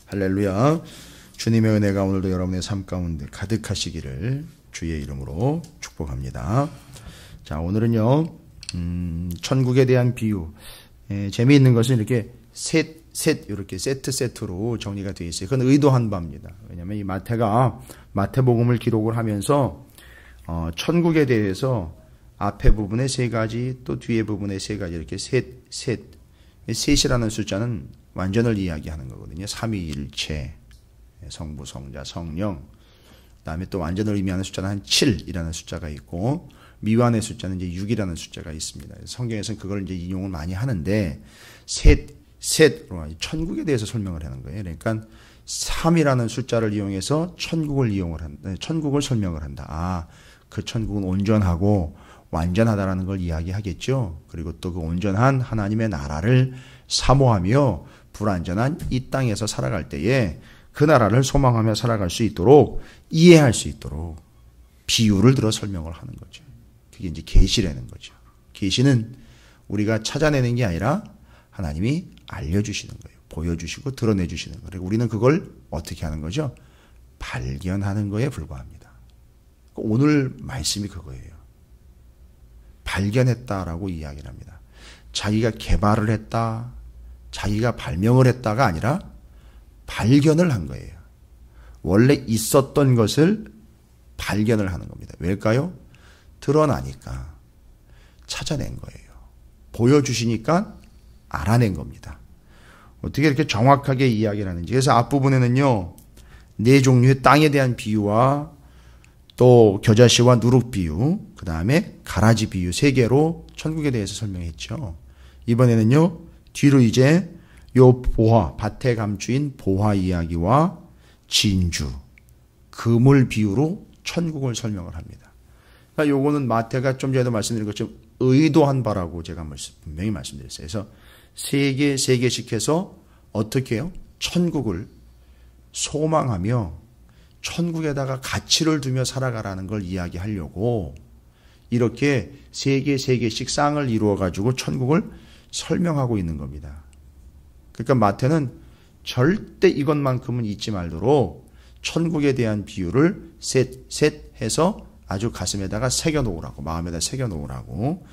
할렐루야. 주님의 은혜가 오늘도 여러분의 삶 가운데 가득하시기를 주의 이름으로 축복합니다. 자, 오늘은요, 천국에 대한 비유. 재미있는 것은 이렇게 이렇게 세트로 정리가 되어 있어요. 그건 의도한 바입니다. 왜냐하면 이 마태가 마태복음을 기록을 하면서 천국에 대해서 앞에 부분에 세 가지, 또 뒤에 부분에 세 가지, 이렇게 셋이라는 숫자는 완전을 이야기하는 거거든요. 삼위일체, 성부, 성자, 성령. 그다음에 또 완전을 의미하는 숫자는 한 7이라는 숫자가 있고, 미완의 숫자는 이제 6이라는 숫자가 있습니다. 성경에서는 그걸 이제 인용을 많이 하는데, 셋으로 천국에 대해서 설명을 하는 거예요. 그러니까 3이라는 숫자를 이용해서 천국을 설명을 한다. 그 천국은 온전하고 완전하다라는 걸 이야기하겠죠. 그리고 또 그 온전한 하나님의 나라를 사모하며 불완전한 이 땅에서 살아갈 때에 그 나라를 소망하며 살아갈 수 있도록, 이해할 수 있도록 비유를 들어 설명을 하는 거죠. 그게 이제 계시라는 거죠. 계시는 우리가 찾아내는 게 아니라 하나님이 알려주시는 거예요. 보여주시고 드러내주시는 거예요. 그리고 우리는 그걸 어떻게 하는 거죠? 발견하는 거에 불과합니다. 오늘 말씀이 그거예요. 발견했다라고 이야기를 합니다. 자기가 개발을 했다, 자기가 발명을 했다가 아니라 발견을 한 거예요. 원래 있었던 것을 발견을 하는 겁니다. 왜일까요? 드러나니까 찾아낸 거예요. 보여주시니까 알아낸 겁니다. 어떻게 이렇게 정확하게 이야기를 하는지. 그래서 앞부분에는요, 네 종류의 땅에 대한 비유와 또 겨자씨와 누룩 비유, 그 다음에 가라지 비유 3개로 천국에 대해서 설명했죠. 이번에는요, 뒤로 이제 요 보화, 밭에 감추인 보화 이야기와 진주, 그물 비유로 천국을 설명을 합니다. 그러니까 요거는 마태가 좀 전에도 말씀드린 것처럼 의도한 바라고 제가 분명히 말씀드렸어요. 그래서 3개씩 해서 어떻게 해요? 천국을 소망하며 천국에다가 가치를 두며 살아가라는 걸 이야기하려고 이렇게 3개씩 쌍을 이루어가지고 천국을 설명하고 있는 겁니다. 그러니까 마태는 절대 이것만큼은 잊지 말도록 천국에 대한 비유를 셋 해서 아주 가슴에다가 새겨놓으라고, 마음에다 새겨놓으라고.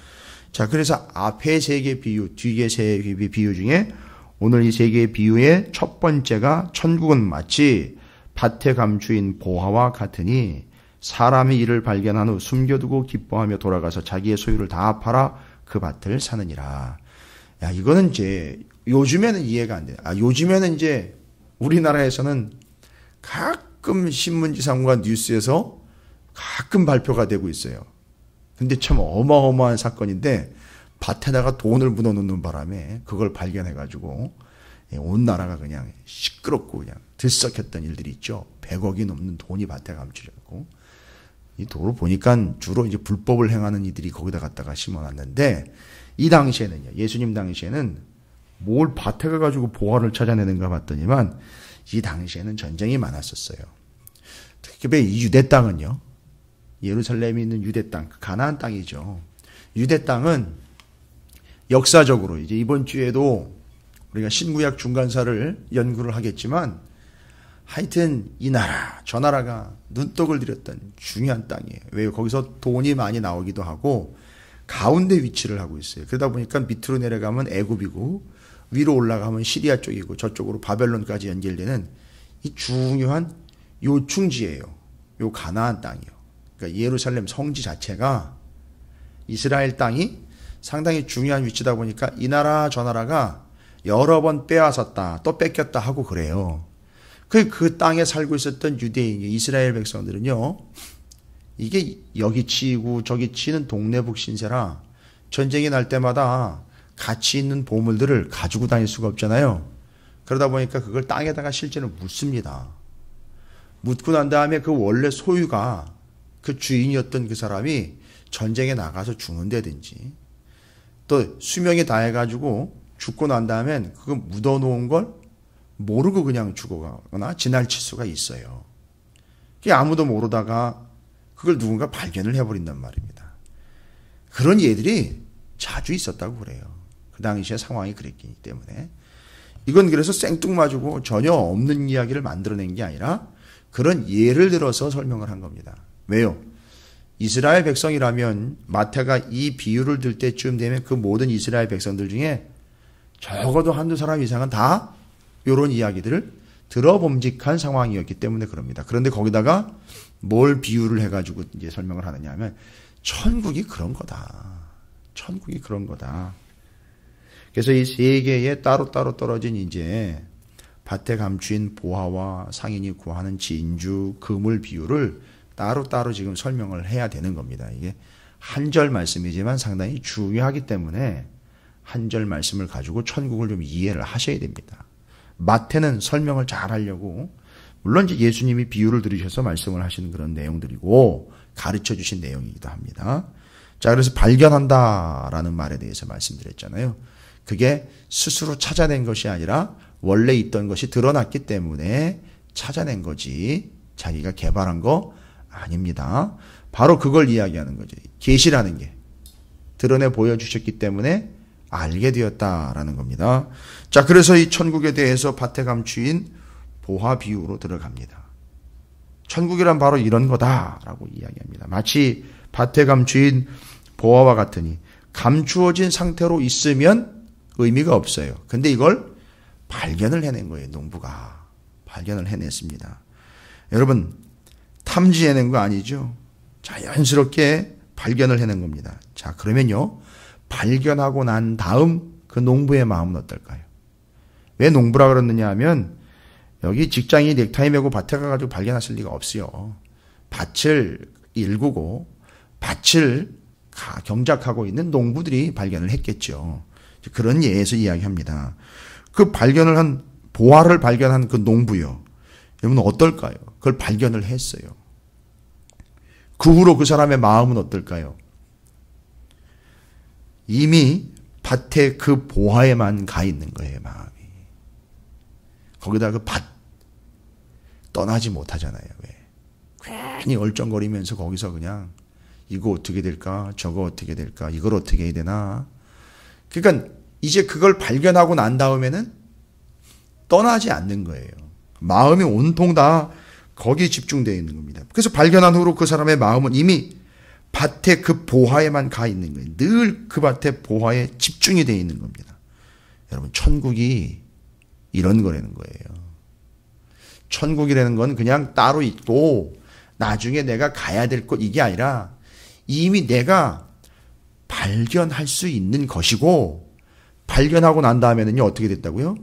자, 그래서 앞에 3개 비유, 뒤에 3개 비유 중에 오늘 이 3개의 비유의 첫 번째가 천국은 마치 밭에 감추인 보화와 같으니 사람이 이를 발견한 후 숨겨두고 기뻐하며 돌아가서 자기의 소유를 다 팔아 그 밭을 사느니라. 야, 이거는 이제 요즘에는 이해가 안 돼. 요즘에는 이제 우리나라에서는 가끔 신문지상과 뉴스에서 가끔 발표가 되고 있어요. 근데 참 어마어마한 사건인데 밭에다가 돈을 묻어놓는 바람에 그걸 발견해가지고 온 나라가 그냥 시끄럽고 그냥 들썩했던 일들이 있죠. 100억이 넘는 돈이 밭에 감추졌고, 이 도로 보니까 주로 이제 불법을 행하는 이들이 거기다 갖다가 심어놨는데, 이 당시에는요, 예수님 당시에는 뭘 밭에 가가지고 보화를 찾아내는가 봤더니만 이 당시에는 전쟁이 많았었어요. 특히 이 유대 땅은요, 예루살렘에 있는 유대 땅, 가나안 땅이죠. 유대 땅은 역사적으로 이제 이번 주에도 우리가 신구약 중간사를 연구를 하겠지만 하여튼 이 나라 저 나라가 눈독을 들였던 중요한 땅이에요. 왜요? 거기서 돈이 많이 나오기도 하고 가운데 위치를 하고 있어요. 그러다 보니까 밑으로 내려가면 애굽이고 위로 올라가면 시리아 쪽이고 저쪽으로 바벨론까지 연결되는 이 중요한 요충지예요. 요 가나안 땅이요. 그러니까 예루살렘 성지 자체가 이스라엘 땅이 상당히 중요한 위치다 보니까 이 나라 저 나라가 여러 번 빼앗았다 또 뺏겼다 하고 그래요. 그 땅에 살고 있었던 유대인, 이스라엘 백성들은요, 이게 여기 치이고 저기 치는 동네북 신세라 전쟁이 날 때마다 가치 있는 보물들을 가지고 다닐 수가 없잖아요. 그러다 보니까 그걸 땅에다가 실제로 묻습니다. 묻고 난 다음에 그 원래 소유가 그 주인이었던 그 사람이 전쟁에 나가서 죽는다든지 또 수명이 다해가지고 죽고 난 다음엔 그거 묻어놓은 걸 모르고 그냥 죽어가거나 지나칠 수가 있어요. 그게 아무도 모르다가 그걸 누군가 발견을 해버린단 말입니다. 그런 예들이 자주 있었다고 그래요. 그 당시에 상황이 그랬기 때문에. 이건 그래서 생뚱맞고 전혀 없는 이야기를 만들어낸 게 아니라 그런 예를 들어서 설명을 한 겁니다. 왜요? 이스라엘 백성이라면 마태가 이 비유를 들 때쯤 되면 그 모든 이스라엘 백성들 중에 적어도 한두 사람 이상은 다 이런 이야기들을 들어봄직한 상황이었기 때문에 그럽니다. 그런데 거기다가 뭘 비유를 해가지고 이제 설명을 하느냐 하면 천국이 그런 거다. 천국이 그런 거다. 그래서 이 세 개의 따로따로 떨어진 이제 밭에 감추인 보화와 상인이 구하는 진주, 금을 비유를 따로따로 지금 설명을 해야 되는 겁니다. 이게 한 절 말씀이지만 상당히 중요하기 때문에 한 절 말씀을 가지고 천국을 좀 이해를 하셔야 됩니다. 마태는 설명을 잘 하려고 물론 이제 예수님이 비유를 들으셔서 말씀을 하시는 그런 내용들이고 가르쳐 주신 내용이기도 합니다. 자, 그래서 발견한다라는 말에 대해서 말씀드렸잖아요. 그게 스스로 찾아낸 것이 아니라 원래 있던 것이 드러났기 때문에 찾아낸 거지 자기가 개발한 거 아닙니다. 바로 그걸 이야기하는 거죠. 계시라는 게 드러내 보여주셨기 때문에 알게 되었다라는 겁니다. 자, 그래서 이 천국에 대해서 밭에 감추인 보화 비유로 들어갑니다. 천국이란 바로 이런 거다라고 이야기합니다. 마치 밭에 감추인 보화와 같으니 감추어진 상태로 있으면 의미가 없어요. 근데 이걸 발견을 해낸 거예요. 농부가 발견을 해냈습니다. 여러분 탐지해낸 거 아니죠? 자연스럽게 발견을 해낸 겁니다. 자, 그러면요 발견하고 난 다음 그 농부의 마음은 어떨까요? 왜 농부라 그러느냐 하면 여기 직장인이 넥타이 메고 밭에 가가지고 발견했을 리가 없어요. 밭을 일구고 밭을 경작하고 있는 농부들이 발견을 했겠죠. 그런 예에서 이야기합니다. 그 발견을 한 보화를 발견한 그 농부요. 여러분 어떨까요? 그걸 발견을 했어요. 그 후로 그 사람의 마음은 어떨까요? 이미 밭에 그 보화에만 가 있는 거예요, 마음이. 거기다 그 밭 떠나지 못하잖아요. 왜? 괜히 얼쩡거리면서 거기서 그냥 이거 어떻게 될까? 저거 어떻게 될까? 이걸 어떻게 해야 되나? 그러니까 이제 그걸 발견하고 난 다음에는 떠나지 않는 거예요. 마음이 온통 다 거기에 집중되어 있는 겁니다. 그래서 발견한 후로 그 사람의 마음은 이미 밭에 그 보화에만 가 있는 거예요. 늘 그 밭에 보화에 집중이 되어 있는 겁니다. 여러분 천국이 이런 거라는 거예요. 천국이라는 건 그냥 따로 있고 나중에 내가 가야 될 곳 이게 아니라 이미 내가 발견할 수 있는 것이고 발견하고 난 다음에는요 어떻게 됐다고요?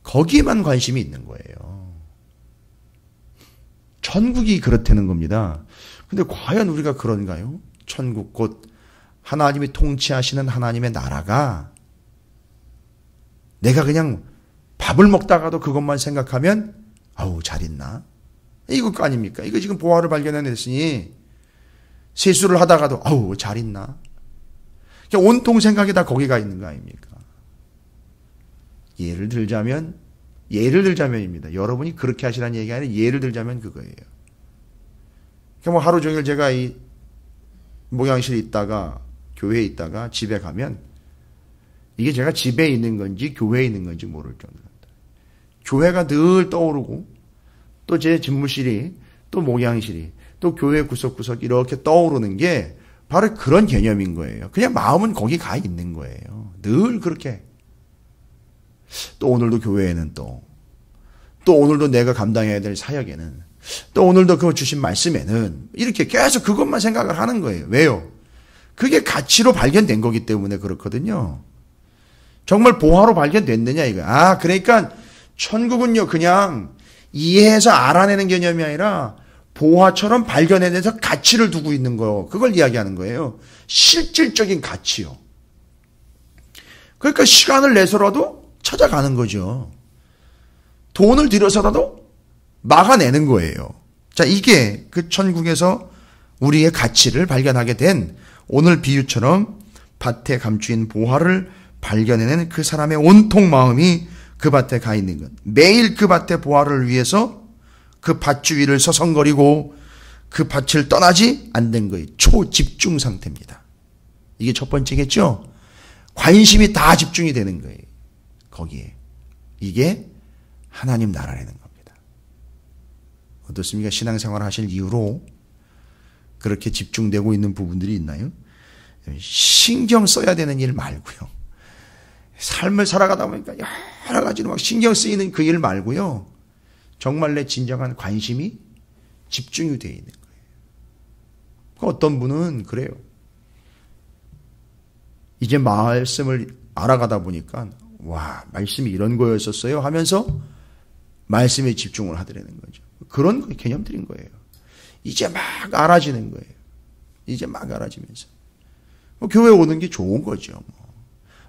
거기에만 관심이 있는 거예요. 천국이 그렇다는 겁니다. 근데 과연 우리가 그런가요? 천국 곧 하나님이 통치하시는 하나님의 나라가 내가 그냥 밥을 먹다가도 그것만 생각하면 아우 잘 있나? 이거 아닙니까? 이거 지금 보화를 발견해냈으니 세수를 하다가도 아우 잘 있나? 온통 생각이 다 거기가 있는 거 아닙니까? 예를 들자면입니다. 여러분이 그렇게 하시라는 얘기가 아니라 예를 들자면 그거예요. 뭐 하루 종일 제가 이 목양실에 있다가 교회에 있다가 집에 가면 이게 제가 집에 있는 건지 교회에 있는 건지 모를 정도입니다. 교회가 늘 떠오르고 또 제 집무실이 또 목양실이 또 교회 구석구석 이렇게 떠오르는 게 바로 그런 개념인 거예요. 그냥 마음은 거기 가 있는 거예요. 늘 그렇게. 또 오늘도 교회에는 또 오늘도 내가 감당해야 될 사역에는 또 오늘도 그 주신 말씀에는 이렇게 계속 그것만 생각을 하는 거예요. 왜요? 그게 가치로 발견된 거기 때문에 그렇거든요. 정말 보화로 발견됐느냐 이거. 그러니까 천국은요 그냥 이해해서 알아내는 개념이 아니라 보화처럼 발견해내서 가치를 두고 있는 거. 그걸 이야기하는 거예요. 실질적인 가치요. 그러니까 시간을 내서라도 찾아가는 거죠. 돈을 들여서라도 막아내는 거예요. 자, 이게 그 천국에서 우리의 가치를 발견하게 된 오늘 비유처럼 밭에 감추인 보화를 발견해낸 그 사람의 온통 마음이 그 밭에 가 있는 것. 매일 그 밭의 보화를 위해서 그 밭주위를 서성거리고 그 밭을 떠나지 않는 거예요. 초집중 상태입니다. 이게 첫 번째겠죠? 관심이 다 집중이 되는 거예요. 거기에. 이게 하나님 나라라는 겁니다. 어떻습니까? 신앙생활 하실 이후로 그렇게 집중되고 있는 부분들이 있나요? 신경 써야 되는 일 말고요. 삶을 살아가다 보니까 여러 가지로 막 신경 쓰이는 그 일 말고요. 정말 내 진정한 관심이 집중이 되어 있는 거예요. 어떤 분은 그래요. 이제 말씀을 알아가다 보니까 와, 말씀이 이런 거였었어요 하면서 말씀에 집중을 하더라는 거죠. 그런 개념들인 거예요. 이제 막 알아지는 거예요. 이제 막 알아지면서. 교회 오는 게 좋은 거죠.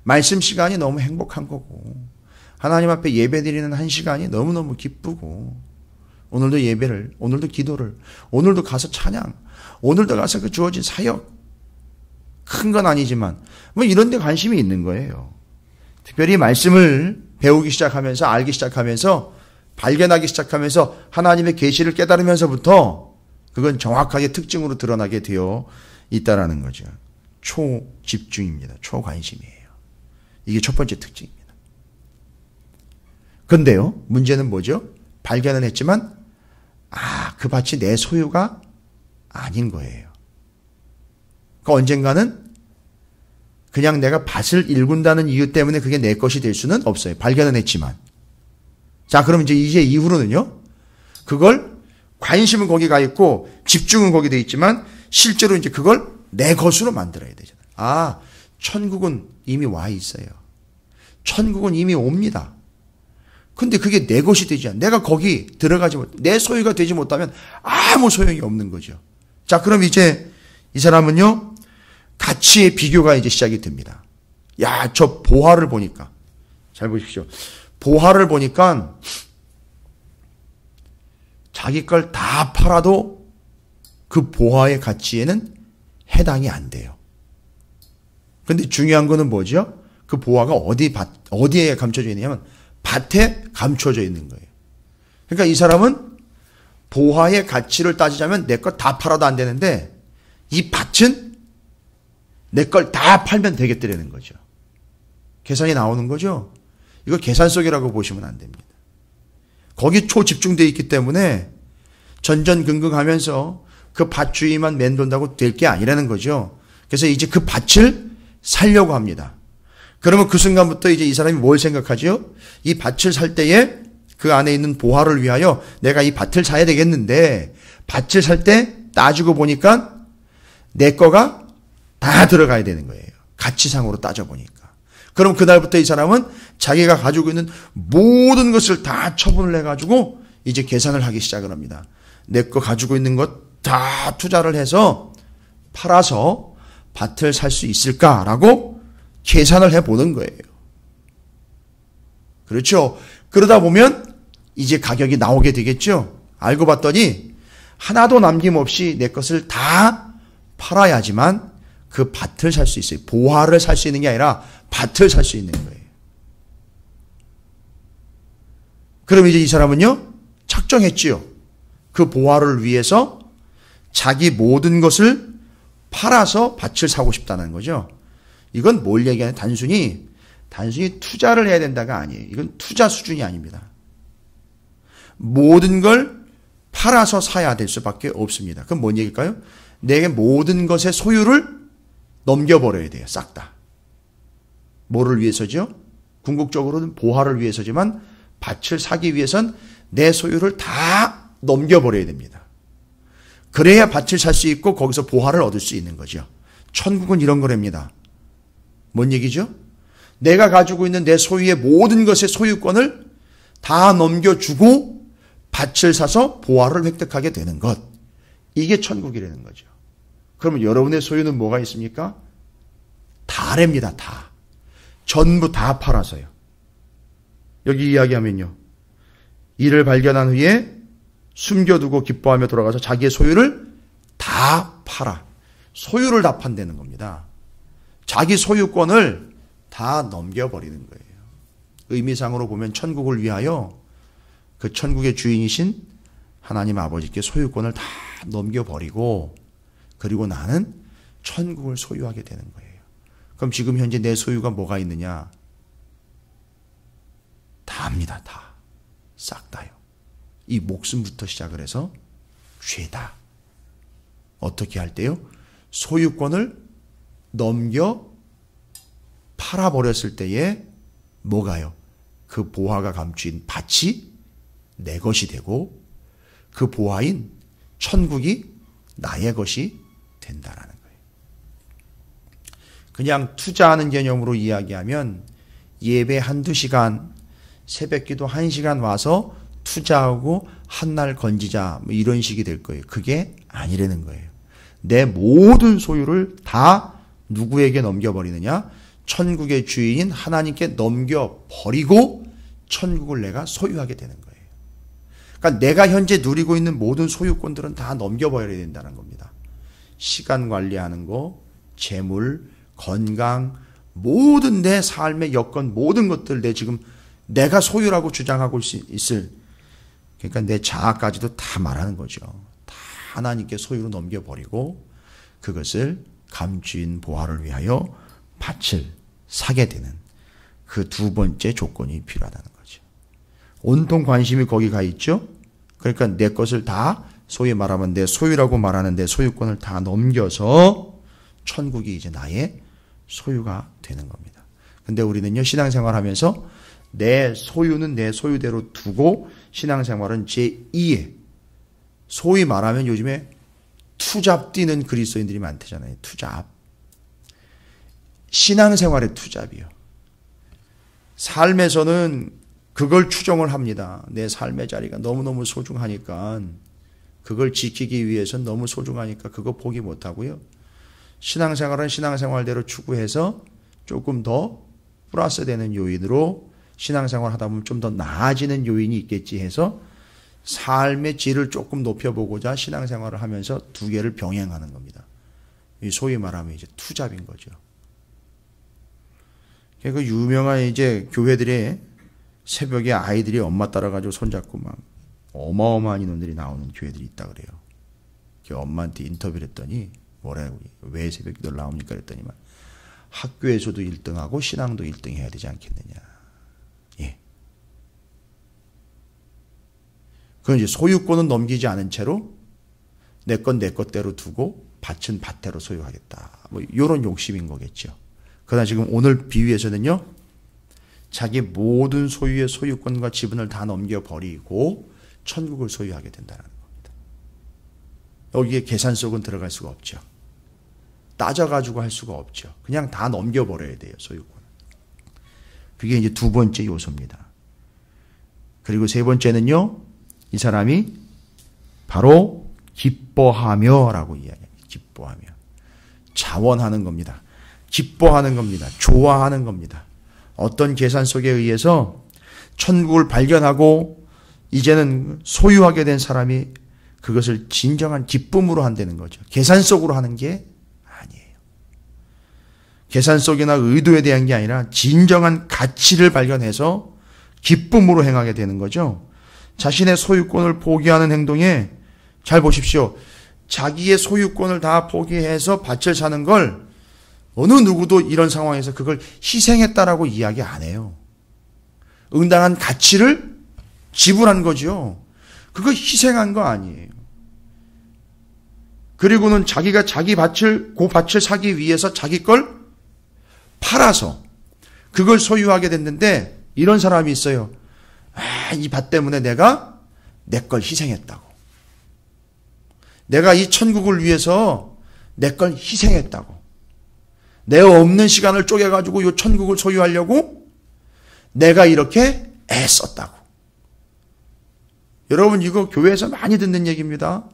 말씀 시간이 너무 행복한 거고, 하나님 앞에 예배 드리는 한 시간이 너무너무 기쁘고, 오늘도 예배를, 오늘도 기도를, 오늘도 가서 찬양, 오늘도 가서 그 주어진 사역, 큰 건 아니지만 뭐 이런 데 관심이 있는 거예요. 특별히 말씀을 배우기 시작하면서, 알기 시작하면서, 발견하기 시작하면서 하나님의 계시를 깨달으면서부터 그건 정확하게 특징으로 드러나게 되어 있다라는 거죠. 초집중입니다. 초관심이에요. 이게 첫 번째 특징입니다. 그런데요, 문제는 뭐죠? 발견은 했지만 그 밭이 내 소유가 아닌 거예요. 그러니까 언젠가는 그냥 내가 밭을 일군다는 이유 때문에 그게 내 것이 될 수는 없어요. 발견은 했지만. 자, 그럼 이제 이후로는요, 그걸 관심은 거기 가 있고 집중은 거기 돼 있지만 실제로 이제 그걸 내 것으로 만들어야 되잖아요. 천국은 이미 와 있어요. 천국은 이미 옵니다. 근데 그게 내 것이 되지 않아. 내가 거기 들어가지 내 소유가 되지 못하면 아무 소용이 없는 거죠. 자, 그럼 이제 이 사람은요, 가치의 비교가 이제 시작이 됩니다. 야, 저 보화를 보니까, 잘 보십시오. 보화를 보니까 자기 걸 다 팔아도 그 보화의 가치에는 해당이 안 돼요. 근데 중요한 거는 뭐죠? 그 보화가 어디에 감춰져 있느냐면 밭에 감춰져 있는 거예요. 그러니까 이 사람은 보화의 가치를 따지자면 내 걸 다 팔아도 안 되는데 이 밭은 내 걸 다 팔면 되겠다라는 거죠. 계산이 나오는 거죠. 이거 계산속이라고 보시면 안 됩니다. 거기 초집중되어 있기 때문에 전전긍긍하면서 그 밭 주위만 맴돈다고 될 게 아니라는 거죠. 그래서 이제 그 밭을 살려고 합니다. 그러면 그 순간부터 이제 이 사람이 뭘 생각하죠? 이 밭을 살 때에 그 안에 있는 보화를 위하여 내가 이 밭을 사야 되겠는데, 밭을 살 때 따지고 보니까 내 거가 다 들어가야 되는 거예요. 가치상으로 따져보니까. 그럼 그날부터 이 사람은 자기가 가지고 있는 모든 것을 다 처분을 해가지고 이제 계산을 하기 시작을 합니다. 내 거 가지고 있는 것 다 투자를 해서 팔아서 밭을 살 수 있을까라고 계산을 해보는 거예요. 그렇죠? 그러다 보면 이제 가격이 나오게 되겠죠? 알고 봤더니 하나도 남김없이 내 것을 다 팔아야지만 그 밭을 살 수 있어요. 보화를 살 수 있는 게 아니라 밭을 살 수 있는 거예요. 그럼 이제 이 사람은요, 작정했지요. 그 보화를 위해서 자기 모든 것을 팔아서 밭을 사고 싶다는 거죠. 이건 뭘 얘기하냐? 단순히 투자를 해야 된다가 아니에요. 이건 투자 수준이 아닙니다. 모든 걸 팔아서 사야 될 수밖에 없습니다. 그럼 뭔 얘기일까요? 내게 모든 것의 소유를 넘겨버려야 돼요. 싹 다. 뭐를 위해서죠? 궁극적으로는 보화를 위해서지만 밭을 사기 위해선 내 소유를 다 넘겨버려야 됩니다. 그래야 밭을 살 수 있고 거기서 보화를 얻을 수 있는 거죠. 천국은 이런 거랍니다. 뭔 얘기죠? 내가 가지고 있는 내 소유의 모든 것의 소유권을 다 넘겨주고 밭을 사서 보화를 획득하게 되는 것. 이게 천국이라는 거죠. 그러면 여러분의 소유는 뭐가 있습니까? 다랍니다. 다. 전부 다 팔아서요. 여기 이야기하면요, 이를 발견한 후에 숨겨두고 기뻐하며 돌아가서 자기의 소유를 다 팔아. 소유를 다 판다는 겁니다. 자기 소유권을 다 넘겨버리는 거예요. 의미상으로 보면 천국을 위하여 그 천국의 주인이신 하나님 아버지께 소유권을 다 넘겨버리고, 그리고 나는 천국을 소유하게 되는 거예요. 그럼 지금 현재 내 소유가 뭐가 있느냐? 다 답니다. 다. 싹 다요. 이 목숨부터 시작을 해서 죄다. 어떻게 할 때요? 소유권을 넘겨 팔아버렸을 때에 뭐가요? 그 보화가 감추인 밭이 내 것이 되고 그 보화인 천국이 나의 것이 된다라는 거예요. 그냥 투자하는 개념으로 이야기하면 예배 한두 시간, 새벽기도 1시간 와서 투자하고 한날 건지자 뭐 이런 식이 될 거예요. 그게 아니라는 거예요. 내 모든 소유를 다 누구에게 넘겨버리느냐? 천국의 주인인 하나님께 넘겨버리고 천국을 내가 소유하게 되는 거예요. 그러니까 내가 현재 누리고 있는 모든 소유권들은 다 넘겨버려야 된다는 겁니다. 시간 관리하는 거, 재물, 건강, 모든 내 삶의 여건, 모든 것들 내가 소유라고 주장하고 있을, 그러니까 내 자아까지도 다 말하는 거죠. 다 하나님께 소유로 넘겨버리고 그것을 감추인 보화를 위하여 밭을 사게 되는 그 두 번째 조건이 필요하다는 거죠. 온통 관심이 거기 가 있죠. 그러니까 내 것을 다 소위 말하면 내 소유라고 말하는 내 소유권을 다 넘겨서 천국이 이제 나의 소유가 되는 겁니다. 근데 우리는요, 신앙생활하면서 내 소유는 내 소유대로 두고 신앙생활은 제2의, 소위 말하면 요즘에 투잡 뛰는 그리스도인들이 많대잖아요. 투잡. 신앙생활의 투잡이요. 삶에서는 그걸 추정을 합니다. 내 삶의 자리가 너무너무 소중하니까, 그걸 지키기 위해서는 너무 소중하니까 그거 포기 못하고요. 신앙생활은 신앙생활대로 추구해서 조금 더 플러스 되는 요인으로 신앙생활 하다 보면 좀 더 나아지는 요인이 있겠지 해서 삶의 질을 조금 높여보고자 신앙생활을 하면서 두 개를 병행하는 겁니다. 이 소위 말하면 이제 투잡인 거죠. 그 유명한 이제 교회들의 새벽에 아이들이 엄마 따라가지고 손잡고 막 어마어마한 인원들이 나오는 교회들이 있다 그래요. 엄마한테 인터뷰를 했더니 뭐라고, 왜 새벽 기도를 나옵니까? 그랬더니만 학교에서도 1등하고 신앙도 1등 해야 되지 않겠느냐. 예. 그건 이제 소유권은 넘기지 않은 채로 내 건 내 것대로 두고 밭은 밭대로 소유하겠다. 뭐 이런 욕심인 거겠죠. 그러나 지금 오늘 비유에서는요, 자기 모든 소유의 소유권과 지분을 다 넘겨버리고 천국을 소유하게 된다는 겁니다. 여기에 계산 속은 들어갈 수가 없죠. 따져가지고 할 수가 없죠. 그냥 다 넘겨버려야 돼요, 소유권. 그게 이제 두 번째 요소입니다. 그리고 세 번째는요, 이 사람이 바로 기뻐하며 라고 이야기합니다. 기뻐하며. 자원하는 겁니다. 기뻐하는 겁니다. 좋아하는 겁니다. 어떤 계산 속에 의해서 천국을 발견하고 이제는 소유하게 된 사람이 그것을 진정한 기쁨으로 한다는 거죠. 계산 속으로 하는 게 아니에요. 계산 속이나 의도에 대한 게 아니라 진정한 가치를 발견해서 기쁨으로 행하게 되는 거죠. 자신의 소유권을 포기하는 행동에, 잘 보십시오. 자기의 소유권을 다 포기해서 밭을 사는 걸 어느 누구도 이런 상황에서 그걸 희생했다라고 이야기 안 해요. 응당한 가치를 지불한 거죠. 그거 희생한 거 아니에요. 그리고는 자기가 자기 밭을, 그 밭을 사기 위해서 자기 걸 팔아서 그걸 소유하게 됐는데, 이런 사람이 있어요. 이 밭 때문에 내가 내 걸 희생했다고. 내가 이 천국을 위해서 내 걸 희생했다고. 내가 없는 시간을 쪼개가지고 이 천국을 소유하려고 내가 이렇게 애썼다고. 여러분, 이거 교회에서 많이 듣는 얘기입니다.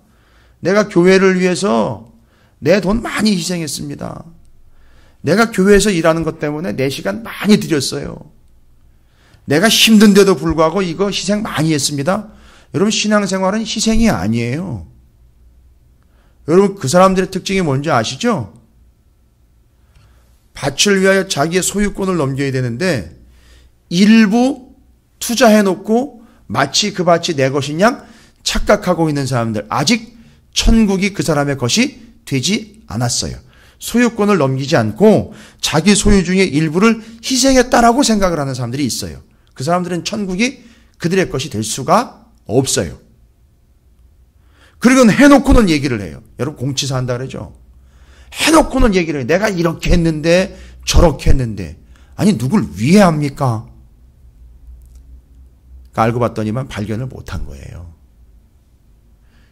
내가 교회를 위해서 내 돈 많이 희생했습니다. 내가 교회에서 일하는 것 때문에 내 시간 많이 들였어요. 내가 힘든데도 불구하고 이거 희생 많이 했습니다. 여러분, 신앙생활은 희생이 아니에요. 여러분, 그 사람들의 특징이 뭔지 아시죠? 밭을 위하여 자기의 소유권을 넘겨야 되는데 일부 투자해놓고 마치 그 밭이 내 것인 양 착각하고 있는 사람들, 아직 천국이 그 사람의 것이 되지 않았어요. 소유권을 넘기지 않고 자기 소유 중에 일부를 희생했다라고 생각을 하는 사람들이 있어요. 그 사람들은 천국이 그들의 것이 될 수가 없어요. 그리고 해놓고는 얘기를 해요. 여러분 공치사 한다 그러죠. 해놓고는 얘기를 해요. 내가 이렇게 했는데 저렇게 했는데. 아니 누굴 위해 합니까? 알고 봤더니만 발견을 못한 거예요.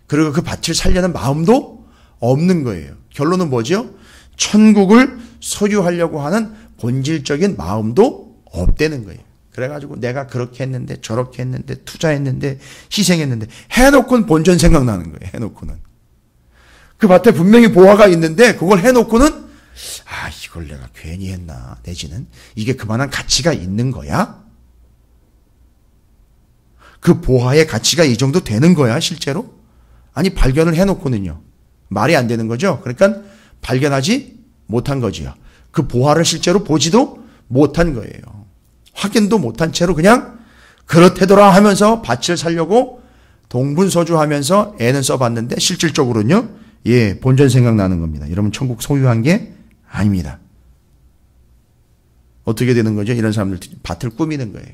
그리고 그 밭을 살려는 마음도 없는 거예요. 결론은 뭐죠? 천국을 소유하려고 하는 본질적인 마음도 없다는 거예요. 그래가지고 내가 그렇게 했는데 저렇게 했는데 투자했는데 희생했는데 해놓고는 본전 생각나는 거예요. 해놓고는. 그 밭에 분명히 보화가 있는데 그걸 해놓고는 아 이걸 내가 괜히 했나 내지는 이게 그만한 가치가 있는 거야? 그 보화의 가치가 이 정도 되는 거야 실제로? 아니 발견을 해놓고는요. 말이 안 되는 거죠. 그러니까 발견하지 못한 거지요. 그 보화를 실제로 보지도 못한 거예요. 확인도 못한 채로 그냥 그렇대더라 하면서 밭을 살려고 동분서주하면서 애는 써봤는데 실질적으로는요. 예, 본전 생각나는 겁니다. 여러분 천국 소유한 게 아닙니다. 어떻게 되는 거죠? 이런 사람들 밭을 꾸미는 거예요.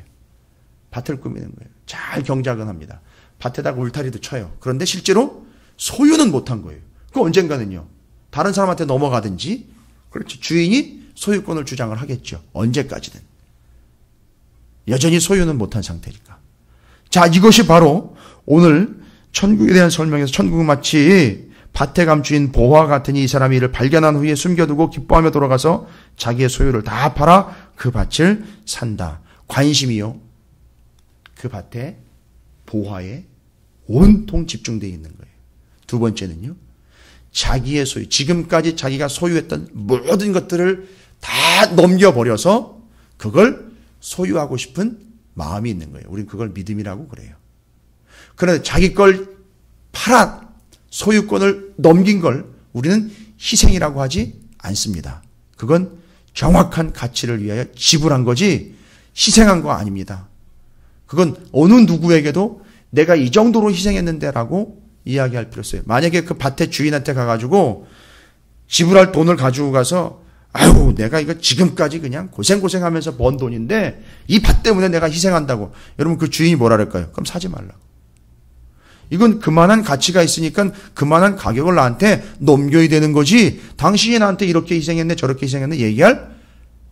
밭을 꾸미는 거예요. 잘 경작은 합니다. 밭에다가 울타리도 쳐요. 그런데 실제로 소유는 못한 거예요. 그 언젠가는요. 다른 사람한테 넘어가든지 그렇지 주인이 소유권을 주장을 하겠죠. 언제까지든. 여전히 소유는 못한 상태니까. 자, 이것이 바로 오늘 천국에 대한 설명에서 천국은 마치 밭에 감추인 보화 같으니 이 사람이 이를 발견한 후에 숨겨두고 기뻐하며 돌아가서 자기의 소유를 다 팔아 그 밭을 산다. 관심이요. 그 밭에 보화에 온통 집중되어 있는 거예요. 두 번째는요. 자기의 소유, 지금까지 자기가 소유했던 모든 것들을 다 넘겨버려서 그걸 소유하고 싶은 마음이 있는 거예요. 우리는 그걸 믿음이라고 그래요. 그런데 자기 걸 팔아 소유권을 넘긴 걸 우리는 희생이라고 하지 않습니다. 그건 정확한 가치를 위하여 지불한 거지 희생한 거 아닙니다. 그건 어느 누구에게도 내가 이 정도로 희생했는데라고 이야기할 필요 없어요. 만약에 그 밭의 주인한테 가가지고 지불할 돈을 가지고 가서 아유 내가 이거 지금까지 그냥 고생하면서 번 돈인데 이 밭 때문에 내가 희생한다고. 여러분 그 주인이 뭐라 그럴까요? 그럼 사지 말라고. 이건 그만한 가치가 있으니까 그만한 가격을 나한테 넘겨야 되는 거지 당신이 나한테 이렇게 희생했네 저렇게 희생했네 얘기할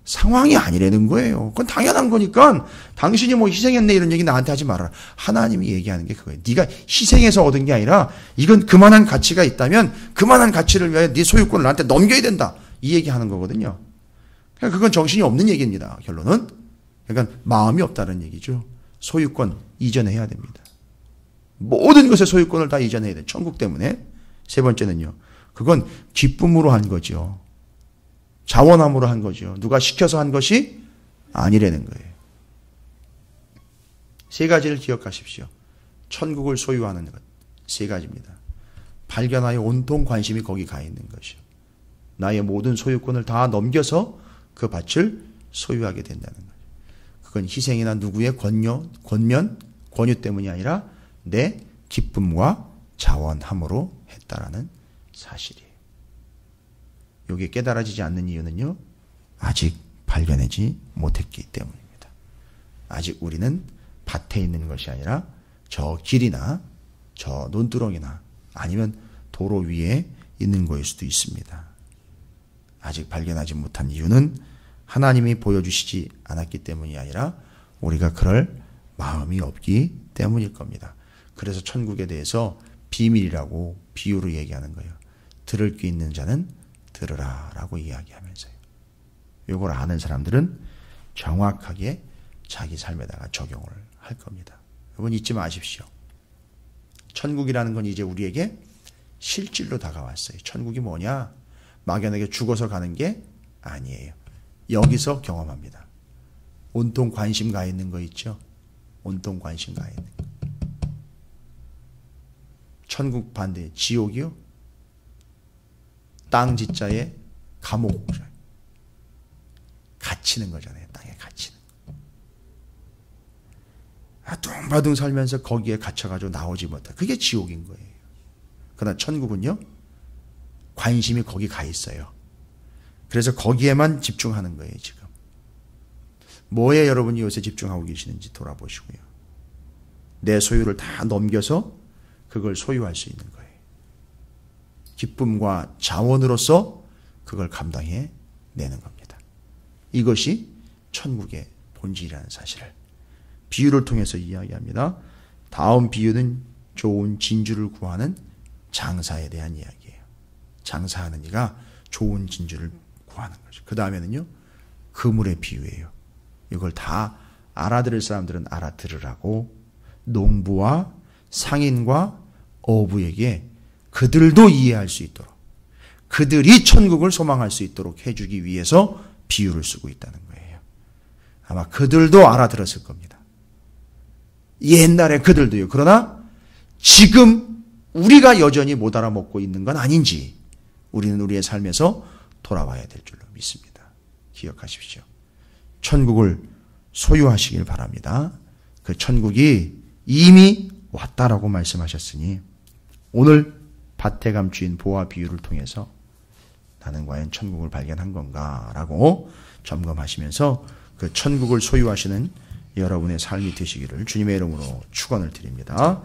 상황이 아니라는 거예요. 그건 당연한 거니까 당신이 뭐 희생했네 이런 얘기 나한테 하지 말아라. 하나님이 얘기하는 게 그거예요. 네가 희생해서 얻은 게 아니라 이건 그만한 가치가 있다면 그만한 가치를 위하여 네 소유권을 나한테 넘겨야 된다. 이 얘기하는 거거든요. 그러니까 그건 정신이 없는 얘기입니다. 결론은. 그러니까 마음이 없다는 얘기죠. 소유권 이전해야 됩니다. 모든 것의 소유권을 다 이전해야 돼. 천국 때문에. 세 번째는요. 그건 기쁨으로 한 거죠. 자원함으로 한 거죠. 누가 시켜서 한 것이 아니라는 거예요. 세 가지를 기억하십시오. 천국을 소유하는 것. 세 가지입니다. 발견하여 온통 관심이 거기 가 있는 것이요. 나의 모든 소유권을 다 넘겨서 그 밭을 소유하게 된다는 거죠. 그건 희생이나 누구의 권유 때문이 아니라 내 기쁨과 자원함으로 했다라는 사실이에요. 이게 깨달아지지 않는 이유는요. 아직 발견하지 못했기 때문입니다. 아직 우리는 밭에 있는 것이 아니라 저 길이나 저 논두렁이나 아니면 도로 위에 있는 거일 수도 있습니다. 아직 발견하지 못한 이유는 하나님이 보여주시지 않았기 때문이 아니라 우리가 그럴 마음이 없기 때문일 겁니다. 그래서 천국에 대해서 비밀이라고 비유로 얘기하는 거예요. 들을 귀 있는 자는 들으라 라고 이야기하면서요. 이걸 아는 사람들은 정확하게 자기 삶에다가 적용을 할 겁니다. 여러분 잊지 마십시오. 천국이라는 건 이제 우리에게 실질로 다가왔어요. 천국이 뭐냐? 막연하게 죽어서 가는 게 아니에요. 여기서 경험합니다. 온통 관심 가 있는 거 있죠? 온통 관심 가 있는 거. 천국 반대 지옥이요? 땅 지자에 감옥. 갇히는 거잖아요. 땅에 갇히는 거. 둥바둥 살면서 거기에 갇혀가지고 나오지 못해. 그게 지옥인 거예요. 그러나 천국은요. 관심이 거기 가 있어요. 그래서 거기에만 집중하는 거예요. 지금. 뭐에 여러분이 요새 집중하고 계시는지 돌아보시고요. 내 소유를 다 넘겨서 그걸 소유할 수 있는 거예요. 기쁨과 자원으로서 그걸 감당해 내는 겁니다. 이것이 천국의 본질이라는 사실을 비유를 통해서 이야기합니다. 다음 비유는 좋은 진주를 구하는 장사에 대한 이야기예요. 장사하는 이가 좋은 진주를 구하는 거죠. 그 다음에는요, 그물의 비유예요. 이걸 다 알아들을 사람들은 알아들으라고 농부와 상인과 어부에게 그들도 이해할 수 있도록, 그들이 천국을 소망할 수 있도록 해주기 위해서 비유를 쓰고 있다는 거예요. 아마 그들도 알아들었을 겁니다. 옛날에 그들도요. 그러나 지금 우리가 여전히 못 알아먹고 있는 건 아닌지 우리는 우리의 삶에서 돌아와야 될 줄로 믿습니다. 기억하십시오. 천국을 소유하시길 바랍니다. 그 천국이 이미 왔다라고 말씀하셨으니 오늘 밭에 감추인 보화 비유를 통해서 나는 과연 천국을 발견한 건가라고 점검하시면서 그 천국을 소유하시는 여러분의 삶이 되시기를 주님의 이름으로 축원을 드립니다.